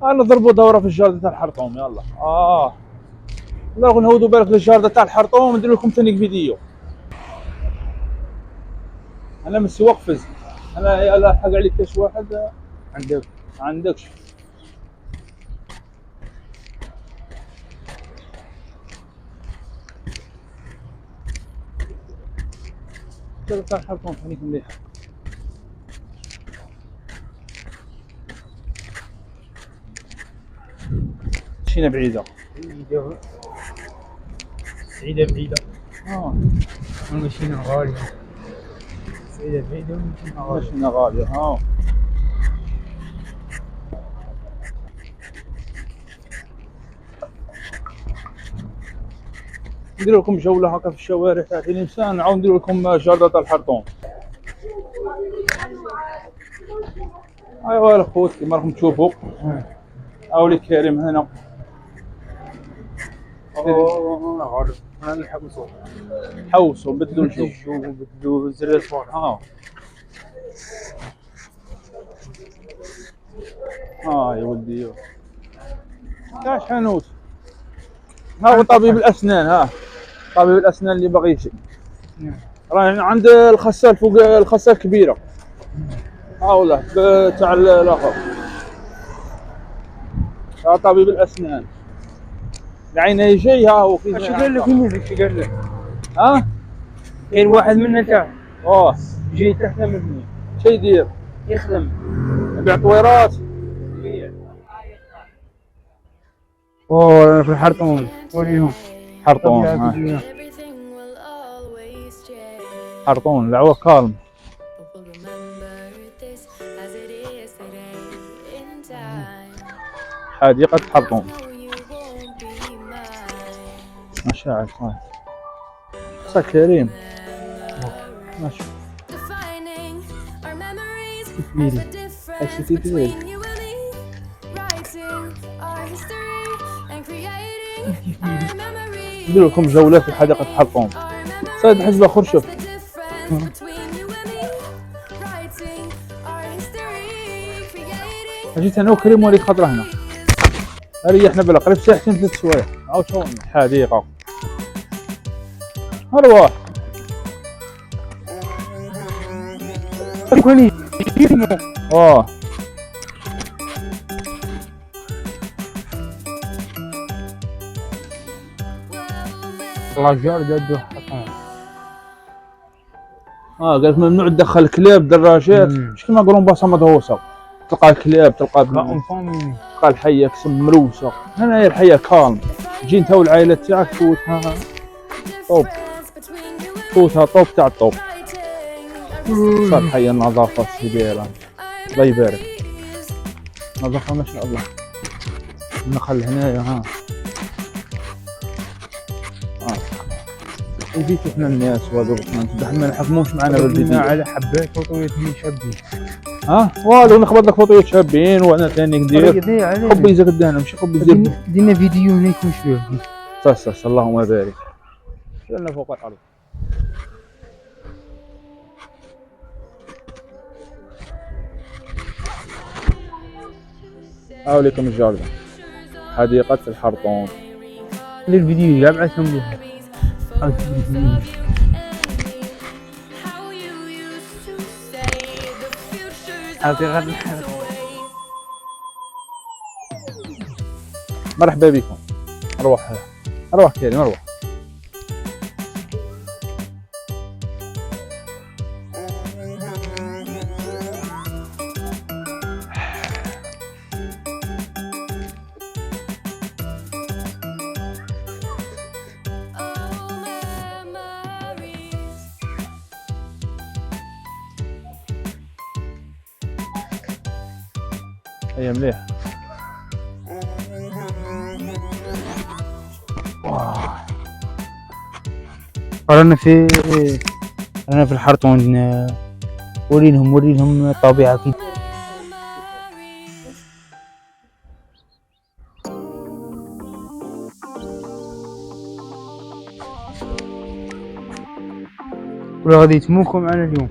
نضربوا دوره في الجاردة تاع الحرطوم يلا. نروحوا نهودوا بالك للجاردة تاع الحرطوم وندير لكم ثاني فيديو. انا من سواق فز، انا يلا الحق عليك كاش واحد عندكش. تاع الحرطوم ثاني مليح. مشينا بعيدة. سعيدة بعيدة. مشينا غالية. سعيدة بعيدة مشينا غالية. ندير لكم جولة هكا في الشوارع تاع تلمسان، نعاود ندير لكم جاردة تاع الحرطوم. ايوا الخوت كيما راكم تشوفوا اولي كريم هنا. عارف انا نحوسو حوسوا بدلوا الجو بدلوا زر الفور. يا ولدي تاع حانوت. ها هو طبيب الاسنان. طبيب الاسنان اللي باغي يجي راه عند الخسال فوق الخسال كبيره. والله تاع الاخر طبيب الاسنان العين يجي. هو كيف اش قال لك يمين اش قال لك؟ كاين واحد منا تاع جاي تحت مبني شي يدير يخدم يبيع طويرات. في الحرطوم وريهم حرطوم. حرطوم العوا كالم. حديقة حرطوم مشاعر صار كريم. ماشي ندير لكم جولة في حديقة حرطوم. صيد حزبة خرشف. جيت انا وكريم ولي خضرة هنا ريحنا بلا قريب ساعتين 3 سوايع. عاود شوف حديقة ارواح. كوني لاجار جدو حطام. قالت ممنوع تدخل الكلاب دراجات مش كيما يقولون باصه مدهوسه. تلقى الكلاب تلقى الحيه كسم مروسه. هنا هي الحيه كالم. تجي انت والعائله تاعك تفوتها طوب طوب تاع الطوب. صار الحيه النظافه الكبيره الله يبارك. نظافه ما شاء الله. النخل هنايا جيتو احنا الناس وهذوك ما نحكموش معنا بالفيديو على حبات فوطويات شابين. والو نخبط لك فوطويات شابين وانا ثاني ندير خبي زاد الدهن ماشي خبي زاد. دينا فيديو هنا يكون شويه صح اللهم بارك. شلنا فوق الارض. لكم الجاردة حديقة الحرطوم. للفيديو لا بعثهم لها. مرحبا بكم. اروح كريم اروح. هي مليح. رانا في الحرطوم. ورينهم الطبيعة كي ولا غادي يتموكوا معنا اليوم.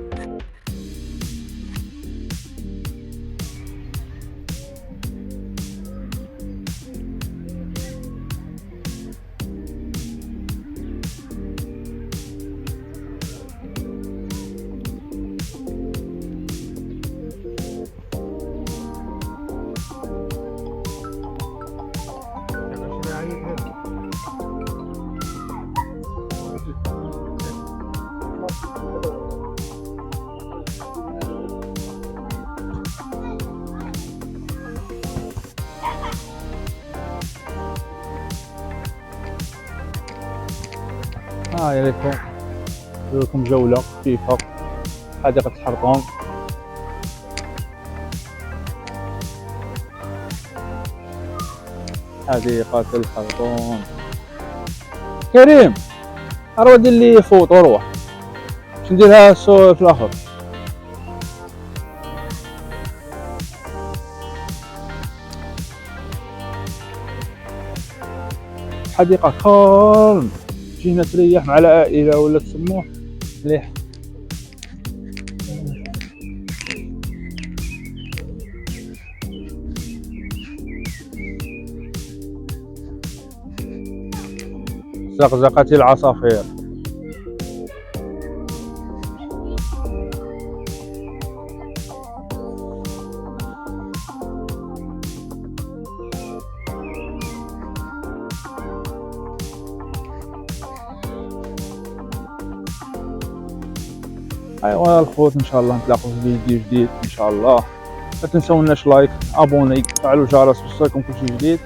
هاي لكم جولة خفيفة حديقة الحرطوم. حديقة الحرطوم. كريم اروح دير لي فوطو روح، باش نديرها في الاخر. حديقة كالم، تجي هنا تريح مع العائلة ولا تسموه مليح. زقزقة العصافير. ايوا الخوت، ان شاء الله نتلاقوا في فيديو جديد ان شاء الله. لا تنسوناش لايك، ابوني، فعلوا الجرس باش يوصلكم كل شيء جديد.